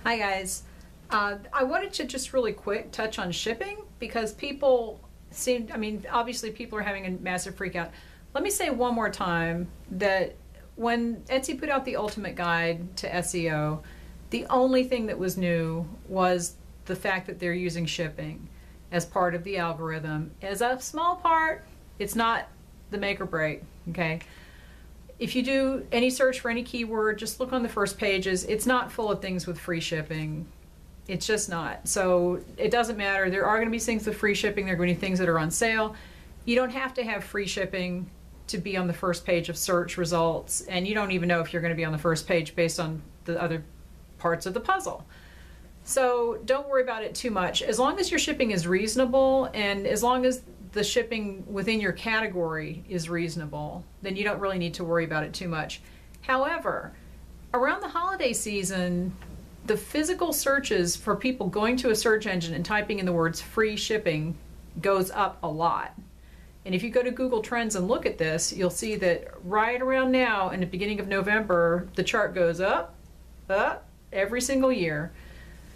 Hi guys. I wanted to just really quick touch on shipping because people obviously people are having a massive freak out. Let me say one more time that when Etsy put out the ultimate guide to SEO, the only thing that was new was the fact that they're using shipping as part of the algorithm. As a small part, it's not the make or break, okay? If you do any search for any keyword, just look on the first pages. It's not full of things with free shipping. It's just not. So it doesn't matter. There are going to be things with free shipping. There are going to be things that are on sale. You don't have to have free shipping to be on the first page of search results. And you don't even know if you're going to be on the first page based on the other parts of the puzzle. So don't worry about it too much. As long as your shipping is reasonable and as long as the shipping within your category is reasonable, then you don't really need to worry about it too much. However, around the holiday season, the physical searches for people going to a search engine and typing in the words free shipping goes up a lot. And if you go to Google Trends and look at this, you'll see that right around now in the beginning of November, the chart goes up every single year.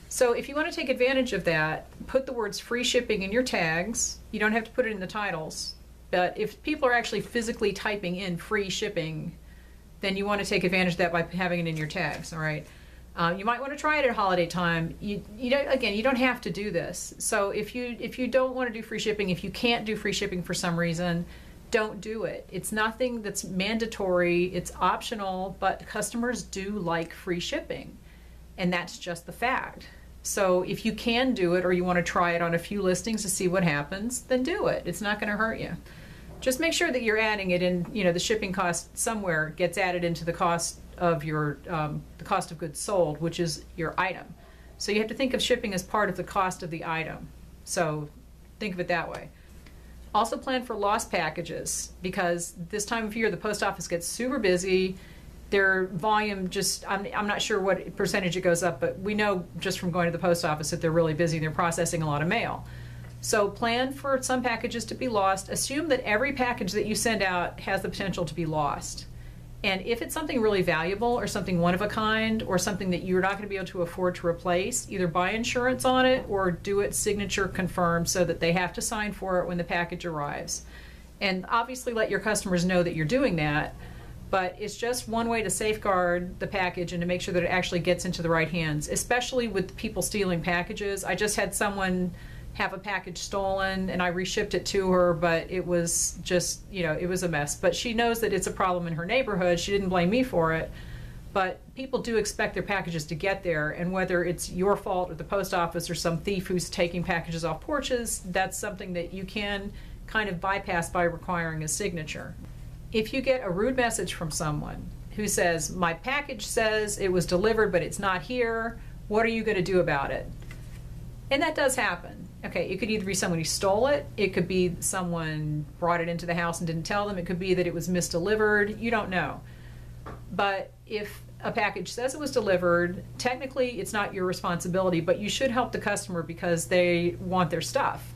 So if you want to take advantage of that, put the words free shipping in your tags. You don't have to put it in the titles. But if people are actually physically typing in free shipping, then you want to take advantage of that by having it in your tags, all right? You might want to try it at holiday time. Again, you don't have to do this. So if you don't want to do free shipping, if you can't do free shipping for some reason, don't do it. It's nothing that's mandatory. It's optional, but customers do like free shipping. And that's just the fact. So if you can do it or you want to try it on a few listings to see what happens, then do it. It's not going to hurt you. Just make sure that you're adding it in, the shipping cost somewhere gets added into the cost of your, the cost of goods sold, which is your item. So you have to think of shipping as part of the cost of the item. So think of it that way. Also plan for lost packages because this time of year the post office gets super busy. Their volume just, I'm not sure what percentage it goes up, but we know just from going to the post office that they're really busy. They're processing a lot of mail. So plan for some packages to be lost. Assume that every package that you send out has the potential to be lost. And if it's something really valuable or something one of a kind or something that you're not going to be able to afford to replace, either buy insurance on it or do it signature confirmed so that they have to sign for it when the package arrives. And obviously let your customers know that you're doing that. But it's just one way to safeguard the package and to make sure that it actually gets into the right hands, especially with people stealing packages. I just had someone have a package stolen and I reshipped it to her, but it was just, it was a mess. But she knows that it's a problem in her neighborhood. She didn't blame me for it. But people do expect their packages to get there, and whether it's your fault or the post office or some thief who's taking packages off porches, that's something that you can kind of bypass by requiring a signature. If you get a rude message from someone who says, my package says it was delivered but it's not here, what are you going to do about it? And that does happen. Okay, it could either be someone who stole it, it could be someone brought it into the house and didn't tell them, it could be that it was misdelivered, you don't know. But if a package says it was delivered, technically it's not your responsibility, but you should help the customer because they want their stuff.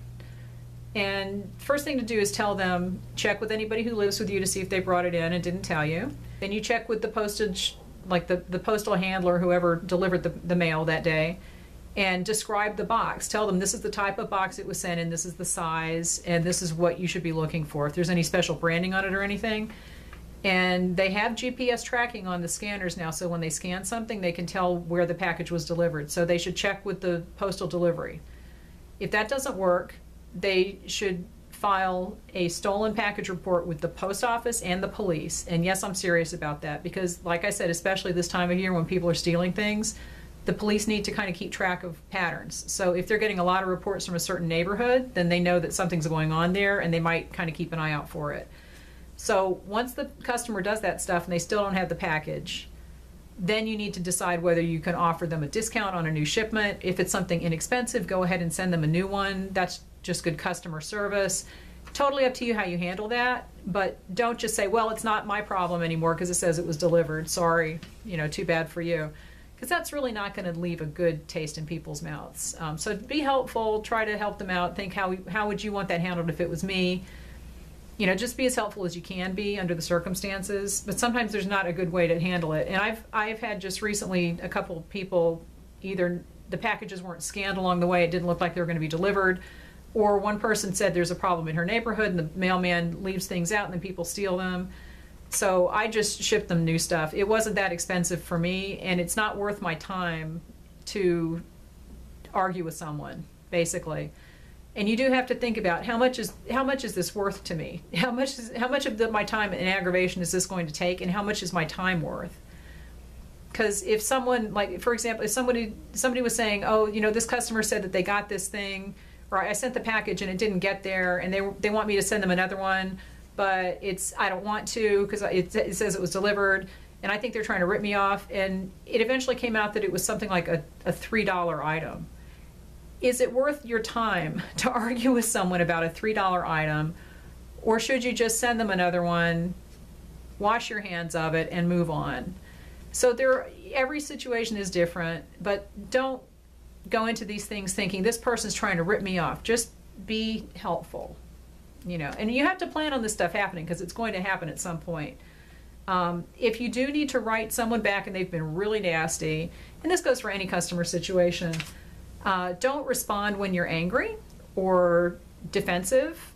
And first thing to do is tell them, check with anybody who lives with you to see if they brought it in and didn't tell you. Then you check with the postage, like the postal handler, whoever delivered the mail that day, and describe the box. Tell them this is the type of box it was sent in, this is the size, and this is what you should be looking for. If there's any special branding on it or anything. And they have GPS tracking on the scanners now, so when they scan something, they can tell where the package was delivered. So they should check with the postal delivery. If that doesn't work, they should file a stolen package report with the post office and the police. And yes, I'm serious about that because, like I said, especially this time of year when people are stealing things, the police need to kind of keep track of patterns. So if they're getting a lot of reports from a certain neighborhood, then they know that something's going on there and they might kind of keep an eye out for it. So once the customer does that stuff and they still don't have the package, then you need to decide whether you can offer them a discount on a new shipment. If it's something inexpensive, go ahead and send them a new one. That's just good customer service. Totally up to you how you handle that, but don't just say, well, it's not my problem anymore because it says it was delivered. Sorry, too bad for you. Because that's really not going to leave a good taste in people's mouths. So be helpful, try to help them out, think how would you want that handled if it was me? Just be as helpful as you can be under the circumstances, but sometimes there's not a good way to handle it. And I've had just recently a couple people either the packages weren't scanned along the way, it didn't look like they were going to be delivered, or one person said there's a problem in her neighborhood and the mailman leaves things out and then people steal them. So I just shipped them new stuff. It wasn't that expensive for me, and it's not worth my time to argue with someone, basically. And you do have to think about how much is this worth to me? How much of my time and aggravation is this going to take, and how much is my time worth? Because if someone, like for example, if somebody was saying, oh, you know, this customer said that they got this thing, or I sent the package and it didn't get there, and they want me to send them another one, but I don't want to because it says it was delivered, and I think they're trying to rip me off, and it eventually came out that it was something like a $3 item. Is it worth your time to argue with someone about a $3 item, or should you just send them another one, wash your hands of it, and move on? So every situation is different, but don't go into these things thinking this person's trying to rip me off. Just be helpful, you know. And you have to plan on this stuff happening because it's going to happen at some point. If you do need to write someone back and they've been really nasty, and this goes for any customer situation, don't respond when you're angry or defensive,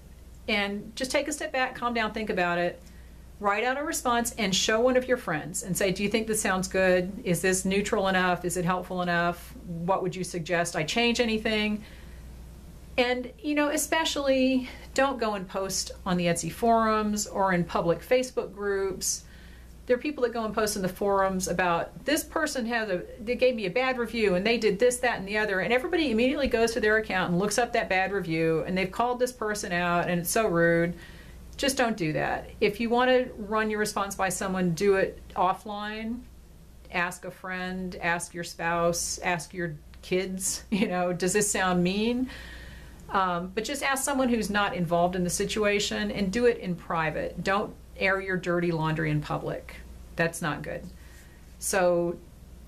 and just take a step back, calm down, think about it, write out a response and show one of your friends and say, do you think this sounds good? Is this neutral enough? Is it helpful enough? What would you suggest I change anything? And, you know, especially don't go and post on the Etsy forums or in public Facebook groups. There are people that go and post in the forums about this person they gave me a bad review and they did this, that, and the other, and everybody immediately goes to their account and looks up that bad review, and they've called this person out and it's so rude. Just don't do that. If you want to run your response by someone, do it offline. Ask a friend, ask your spouse, ask your kids, you know, does this sound mean? But just ask someone who's not involved in the situation, and do it in private. Don't air your dirty laundry in public. That's not good. So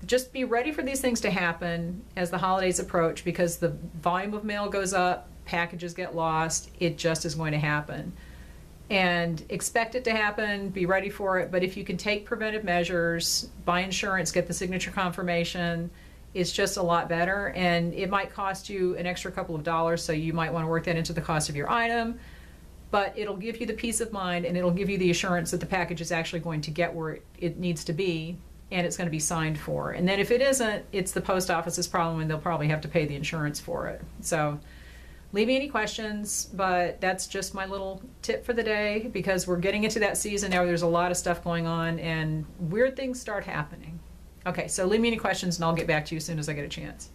just be ready for these things to happen as the holidays approach, because the volume of mail goes up, packages get lost, it just is going to happen. And expect it to happen, be ready for it, but if you can take preventive measures, buy insurance, get the signature confirmation, it's just a lot better. And it might cost you an extra couple of dollars, so you might want to work that into the cost of your item, but it'll give you the peace of mind, and it'll give you the assurance that the package is actually going to get where it needs to be, and it's going to be signed for. And then if it isn't, it's the post office's problem, and they'll probably have to pay the insurance for it. So leave me any questions, but that's just my little tip for the day, because we're getting into that season now where there's a lot of stuff going on and weird things start happening. Okay, so leave me any questions and I'll get back to you as soon as I get a chance.